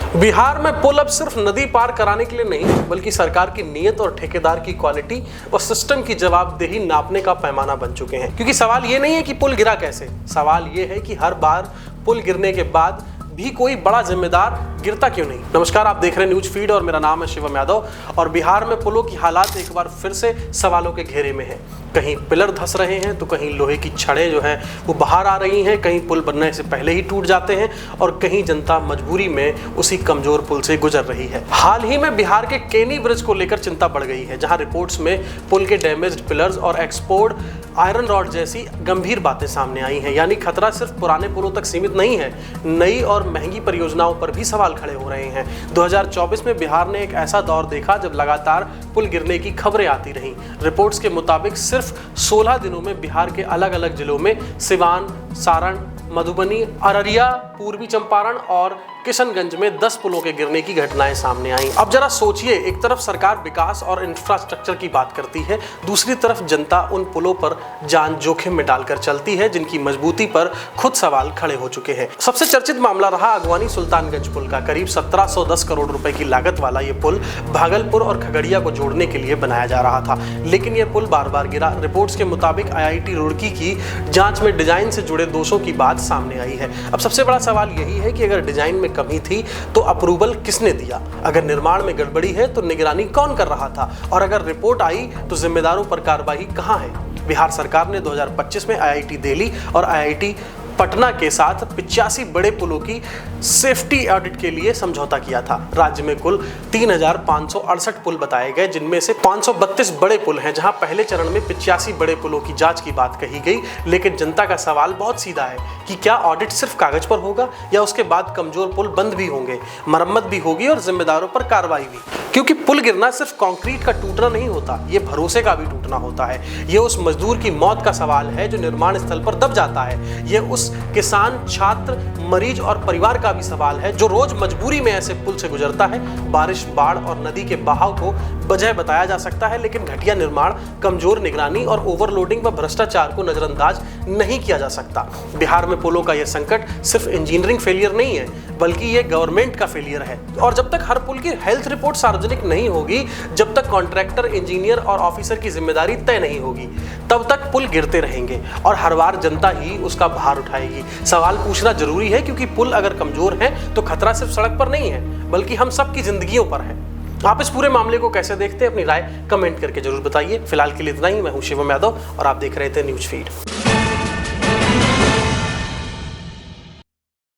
बिहार में पुल अब सिर्फ नदी पार कराने के लिए नहीं बल्कि सरकार की नीयत और ठेकेदार की क्वालिटी और सिस्टम की जवाबदेही नापने का पैमाना बन चुके हैं। क्योंकि सवाल ये नहीं है कि पुल गिरा कैसे, सवाल ये है कि हर बार पुल गिरने के बाद भी कोई बड़ा जिम्मेदार गिरता क्यों नहीं। नमस्कार, आप देख रहे हैं न्यूज फीड और मेरा नाम है शिवम यादव। और बिहार में पुलों की हालात एक बार फिर से सवालों के घेरे में है। कहीं पिलर धंस रहे हैं तो कहीं लोहे की छड़ें जो हैं वो बाहर आ रही हैं, कहीं पुल बनने से पहले ही टूट जाते हैं और कहीं जनता मजबूरी में उसी कमजोर पुल से गुजर रही है। हाल ही में बिहार के केनी ब्रिज को लेकर चिंता बढ़ गई है, जहां रिपोर्ट्स में पुल के डैमेज्ड पिलर्स और एक्सपोर्ट आयरन रॉड जैसी गंभीर बातें सामने आई हैं। यानी खतरा सिर्फ पुराने पुलों तक सीमित नहीं है, नई और महंगी परियोजनाओं पर भी सवाल खड़े हो रहे हैं। 2024 में बिहार ने एक ऐसा दौर देखा जब लगातार पुल गिरने की खबरें आती रहीं। रिपोर्ट्स के मुताबिक सिर्फ 16 दिनों में बिहार के अलग अलग जिलों में सिवान, सारण, मधुबनी, अररिया, पूर्वी चंपारण और किशनगंज में 10 पुलों के गिरने की घटनाएं सामने आई। अब जरा सोचिए, एक तरफ सरकार विकास और इंफ्रास्ट्रक्चर की बात करती है, दूसरी तरफ जनता उन पुलों पर जान जोखिम में डालकर चलती है जिनकी मजबूती पर खुद सवाल खड़े हो चुके हैं। सबसे चर्चित मामला रहा अगवानी सुल्तानगंज पुल का। करीब 1710 करोड़ रुपए की लागत वाला ये पुल भागलपुर और खगड़िया को जोड़ने के लिए बनाया जा रहा था, लेकिन यह पुल बार बार गिरा। रिपोर्ट्स के मुताबिक IIT रुड़की की जांच में डिजाइन से जुड़े दोषों की बात सामने आई है। अब सबसे बड़ा सवाल यही है कि अगर डिजाइन में कमी थी तो अप्रूवल किसने दिया? अगर निर्माण में गड़बड़ी है तो निगरानी कौन कर रहा था? और अगर रिपोर्ट आई तो जिम्मेदारों पर कार्रवाई कहां है? बिहार सरकार ने 2025 में IIT दिल्ली और IIT पटना के साथ 85 बड़े पुलों की सेफ्टी ऑडिट के लिए समझौता किया था। राज्य में कुल 3568 पुल बताए गए, जिनमें से 532 बड़े पुल हैं, जहां पहले चरण में 85 बड़े पुलों की जांच की बात कही गई। लेकिन जनता का सवाल बहुत सीधा है कि क्या ऑडिट सिर्फ कागज पर होगा या उसके बाद कमजोर पुल बंद भी होंगे, मरम्मत भी होगी और जिम्मेदारों पर कार्रवाई भी? क्योंकि पुल गिरना सिर्फ कंक्रीट का टूटना नहीं होता, ये भरोसे का भी टूटना होता है। ये उस मजदूर की मौत का सवाल है जो निर्माण स्थल पर दब जाता है। ये उस किसान, छात्र, मरीज और परिवार का भी सवाल है जो रोज मजबूरी में ऐसे पुल से गुजरता है। बारिश, बाढ़ और नदी के बहाव को वजह बताया जा सकता है, लेकिन घटिया निर्माण, कमजोर निगरानी और ओवरलोडिंग व भ्रष्टाचार को नजरअंदाज नहीं किया जा सकता। बिहार में पुलों का यह संकट सिर्फ इंजीनियरिंग फेलियर नहीं है, बल्कि ये गवर्नमेंट का फेलियर है। और जब तक हर पुल की हेल्थ रिपोर्ट सार्वजनिक नहीं होगी, जब तक कॉन्ट्रैक्टर, इंजीनियर और ऑफिसर की जिम्मेदारी तय नहीं होगी, तब तक पुल गिरते रहेंगे और हर बार जनता ही उसका भार उठाएगी। सवाल पूछना जरूरी है, क्योंकि पुल अगर कमजोर है तो खतरा सिर्फ सड़क पर नहीं है बल्कि हम सबकी जिंदगियों पर है। आप इस पूरे मामले को कैसे देखते हैं? अपनी राय कमेंट करके जरूर बताइए। फिलहाल के लिए इतना ही। मैं हूं शिवम यादव और आप देख रहे थे न्यूज फीड।